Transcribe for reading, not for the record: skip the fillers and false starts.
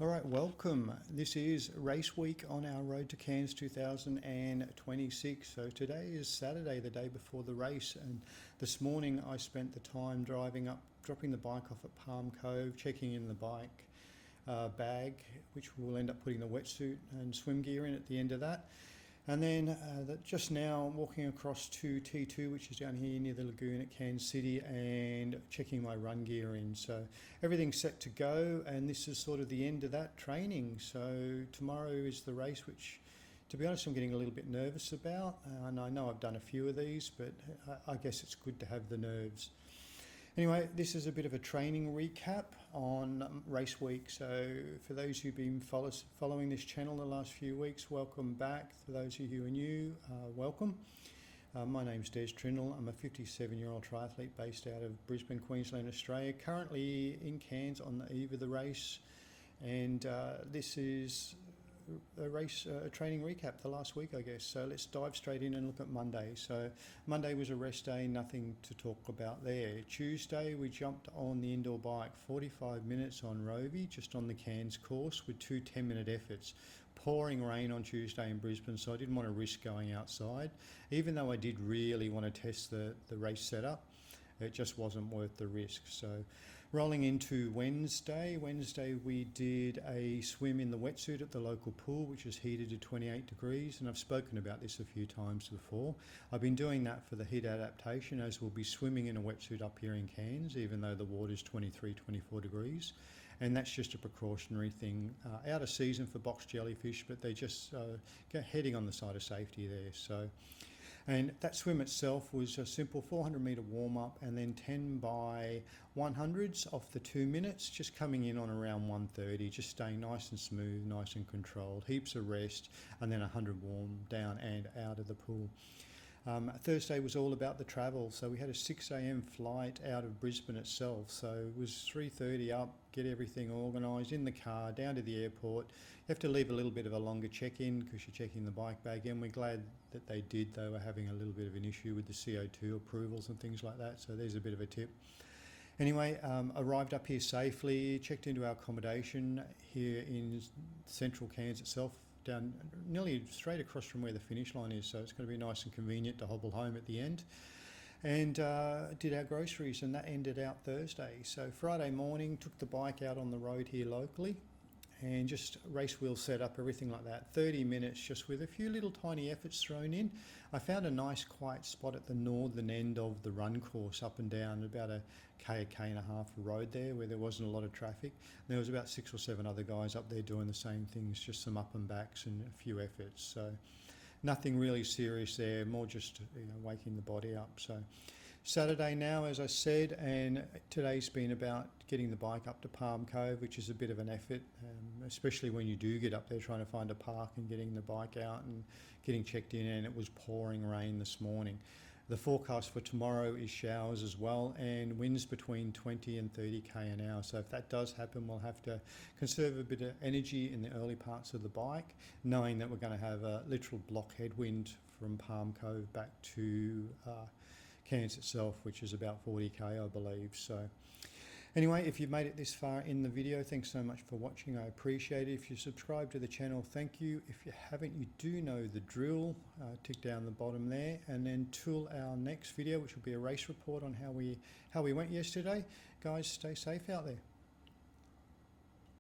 All right, welcome. This is race week on our road to Cairns 2026. So today is Saturday, the day before the race, and this morning I spent the time driving up, dropping the bike off at Palm Cove, checking in the bike bag, which we'll end up putting the wetsuit and swim gear in at the end of that. And then just now walking across to T2, which is down here near the lagoon at Cairns City, and checking my run gear in. So everything's set to go, and this is sort of the end of that training. So tomorrow is the race, which, to be honest, I'm getting a little bit nervous about. And I know I've done a few of these, but I guess it's good to have the nerves. Anyway, this is a bit of a training recap on race week. So for those who've been following this channel the last few weeks, welcome back. For those of you who are new, welcome. My name's Des Trindle. I'm a 57-year-old triathlete based out of Brisbane, Queensland, Australia, currently in Cairns on the eve of the race. And this is a training recap the last week, I guess. So let's dive straight in and look at Monday. So Monday was a rest day, nothing to talk about there. Tuesday we jumped on the indoor bike, 45 minutes on Rovi, just on the Cairns course, with two 10-minute efforts. Pouring rain on Tuesday in Brisbane, so I didn't want to risk going outside, even though I did really want to test the race setup. It just wasn't worth the risk. So rolling into Wednesday we did a swim in the wetsuit at the local pool, which is heated to 28 degrees. And I've spoken about this a few times before. I've been doing that for the heat adaptation, as we'll be swimming in a wetsuit up here in Cairns, even though the water's 23, 24 degrees. And that's just a precautionary thing. Out of season for box jellyfish, but they're just heading on the side of safety there. So. And that swim itself was a simple 400-metre warm-up and then 10 by 100s off the 2 minutes, just coming in on around 1:30, just staying nice and smooth, nice and controlled, heaps of rest, and then 100 warm down and out of the pool. Thursday was all about the travel, so we had a 6 a.m. flight out of Brisbane itself, so it was 3:30 up, get everything organised in the car, down to the airport. You have to leave a little bit of a longer check-in because you're checking the bike bag in. We're glad that they did. They were having a little bit of an issue with the CO2 approvals and things like that, so there's a bit of a tip. Anyway, arrived up here safely, checked into our accommodation here in central Cairns itself, down nearly straight across from where the finish line is, so it's going to be nice and convenient to hobble home at the end. And did our groceries, and that ended out Thursday. So Friday morning, took the bike out on the road here locally and just race wheel set up, everything like that. 30 minutes just with a few little tiny efforts thrown in. I found a nice quiet spot at the northern end of the run course, up and down about a K and a half road there, where there wasn't a lot of traffic. And there was about 6 or 7 other guys up there doing the same things, just some up and backs and a few efforts. So nothing really serious there, more just waking the body up. So Saturday now, as I said, and today's been about getting the bike up to Palm Cove, which is a bit of an effort, especially when you do get up there trying to find a park and getting the bike out and getting checked in, and it was pouring rain this morning. The forecast for tomorrow is showers as well, and winds between 20 and 30 k an hour. So if that does happen, we'll have to conserve a bit of energy in the early parts of the bike, knowing that we're going to have a literal block headwind from Palm Cove back to Cairns itself, which is about 40 k, I believe. So anyway, if you've made it this far in the video, thanks so much for watching. I appreciate it. If you subscribe to the channel, thank you. If you haven't, you do know the drill. Tick down the bottom there, and then till our next video, which will be a race report on how we went yesterday. Guys, stay safe out there.